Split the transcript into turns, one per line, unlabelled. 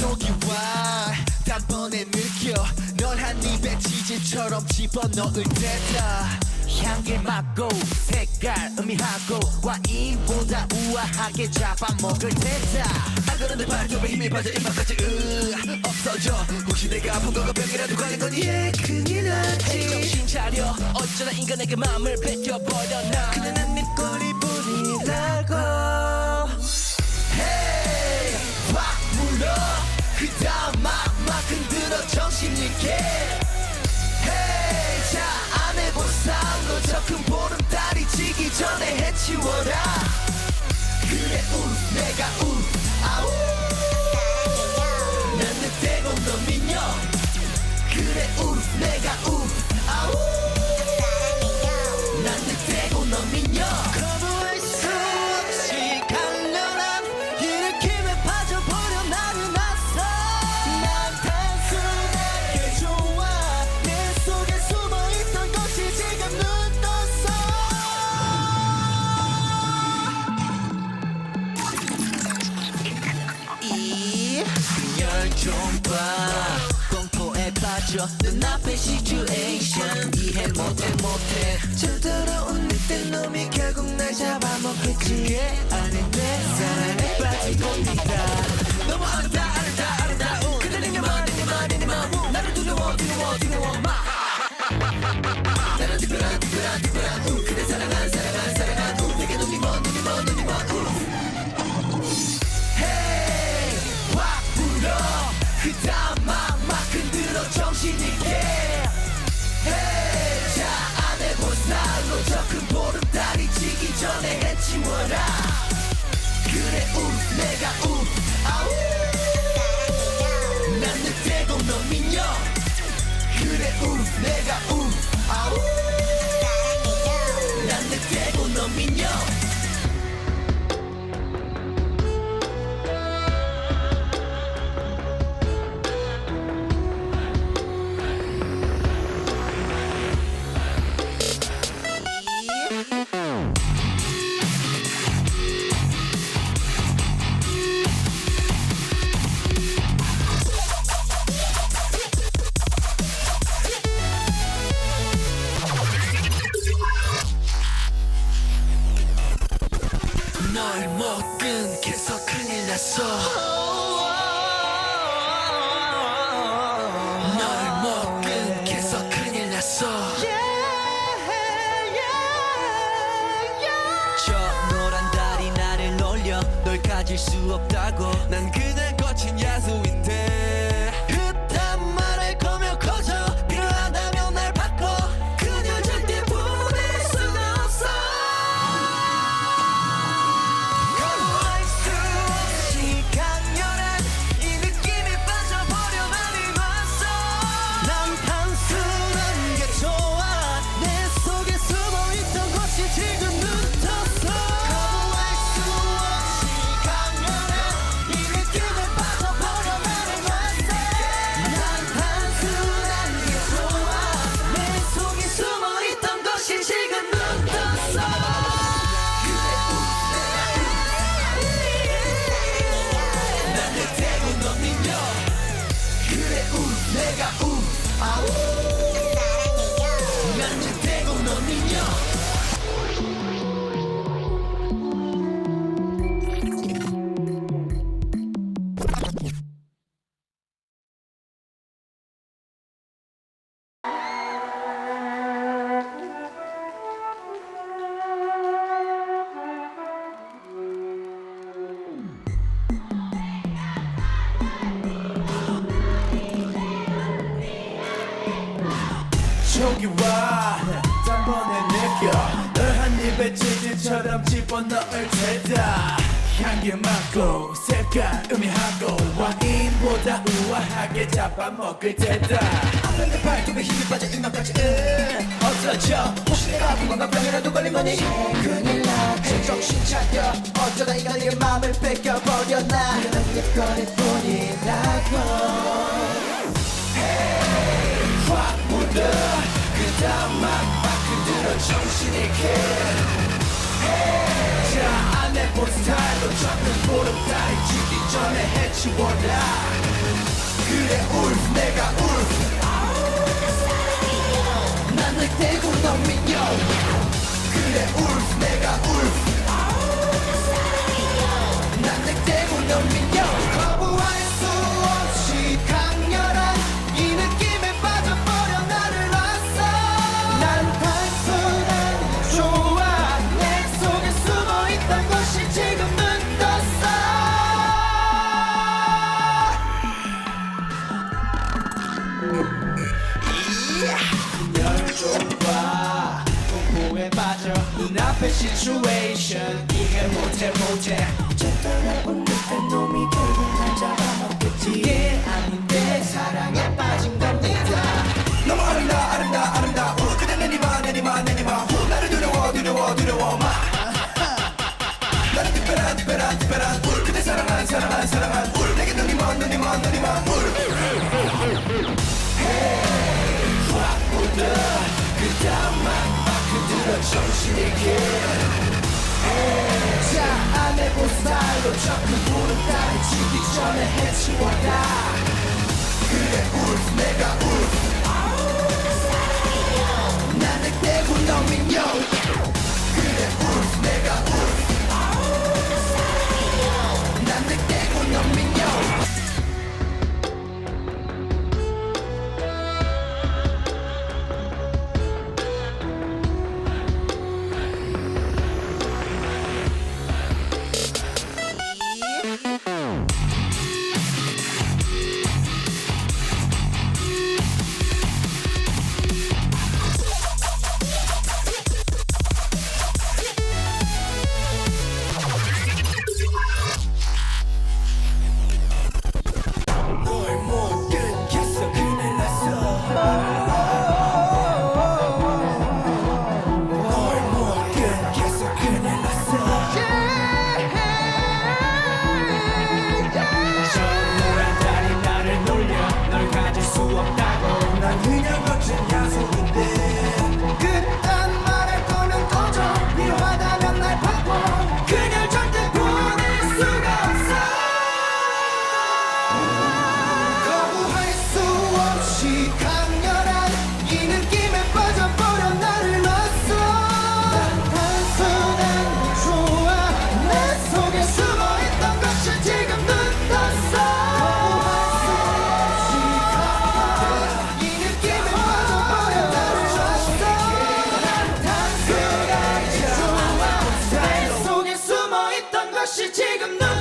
저기와 단번에 느껴 널 한 입에 치즈처럼 집어넣을 때다 향기 맡고 색깔 의미하고 와인보다 우아하게 잡아먹을 테다 안 그런데 발톱에 힘이 빠져 입맛까지 없어져 혹시 내가 아픈 거가 병이라도 걸린 거니 큰일 났지 정신 차려 어쩌다 인간에게 마음을 뺏겨버렸나 그녀는 네 꼴이 뿐이라고 Hey 확 물러 그 다음 막 흔들어 정신 있게 Hey 자 안 해본 싸움도 저 큰 보름달이 지기 전에 해치워라 그래 내가 아우 난 늑대고 너 미녀 그래 내가 아우 난 늑대고 너 미녀 거부할 수 없이 강렬한 이 느낌에 빠져버려 나는 왔어 난 단순하게 좋아 내 속에 숨어있던 것이 지금 눈 떴어 이 그녀를 좀봐 공포에 빠져 눈앞의 시츄에이션 이해 못해 저더러운 늑대 놈이 결국 날 잡아먹겠지 그게 아닌데 사랑에 빠지고 있다 너무 아름다운 그대 내 맘 나를 두려워 마 나는 특별한 그대 사랑한 내게 눈이 먼 Hey 확 불어 그 다음 막 흔들어 정신있게 Hey 자 안 해본 살로 저 큰 보름달이 지기 전에 해치워라 그래 내가 아우 난 늑대고 너 미녀 그래 내가 아우 난 늑대고 너 미녀 널 못 끊겠어 큰일 났어 널 못 끊겠어 큰일 났어 저 노란 달이 나를 놀려 널 가질 수 없다고 난 그냥 거친 야수인데 그딴 말할 거면 커져 필요하다면 날 바꿔 그녀 절대 보낼 수가 없어 거부할 수 없이 강렬한 이 느낌에 빠져버려 나는 왔어 난 단순한 게 좋아 내 속에 숨어있던 것이 지금 눈 떴어 거부할 수 없이 강렬한 이 느낌에 빠져버려 나는 왔어 난 단순한 게 좋아 내 속에 숨어있던 것이 지금 눈 떴어 난 늑대고 너 미녀 그래 내가 아우 난 늑대고 너 미녀 저기 와 단번에 느껴 널 한 입에 치즈처럼 집어넣을 테다 향기 맡고 색깔 의미하고 와인보다 우아하게 잡아먹을 테다 내 발톱에 힘이 빠져 입맛까지 없어져 혹시 내가 아픈 건가 병이라도 걸린 거니 큰일 났지 정신 차려 어쩌다 인간에게 마음을 뺏겨버렸나 그냥 내 거리 뿐이라고 확 묻어 그 다음 막 흔들어 정신있게 자 안 해본 스타일로 보름 달이 지기 전에 해치워라 그래 울프 내가 울프 난 널 대고 넌 민요 그래 울프 내가 울프 난 널 대고 넌 민요 거부할 수 없이 강렬한 이 느낌에 빠져버려 나를 놨어 난 단순한 좋아 내 속에 숨어있던 것이 지금은 떴어 널 좀 봐 공포에 빠져 눈앞의 situation 이해 못해 제떨어본 듯한 놈이 결국 날 잡아먹겠지 이게 아닌데 사랑에 빠진 겁니다 너무 아름다워 그대 내니마 후 나를 두려워 마 나는 특별한 울 그대 사랑한 울 내게 눈이 먼 울 Hey 확 오더 그 다음만 막 흔들어 정신있게 자 안해본 스타일로 적은 보름 달이 지기 전에 해치워라 그래 울프 내가 울프 나를 대고 넌 민요 그래 울프 내가 울프 나를 대고 넌 민요 다시 지금 너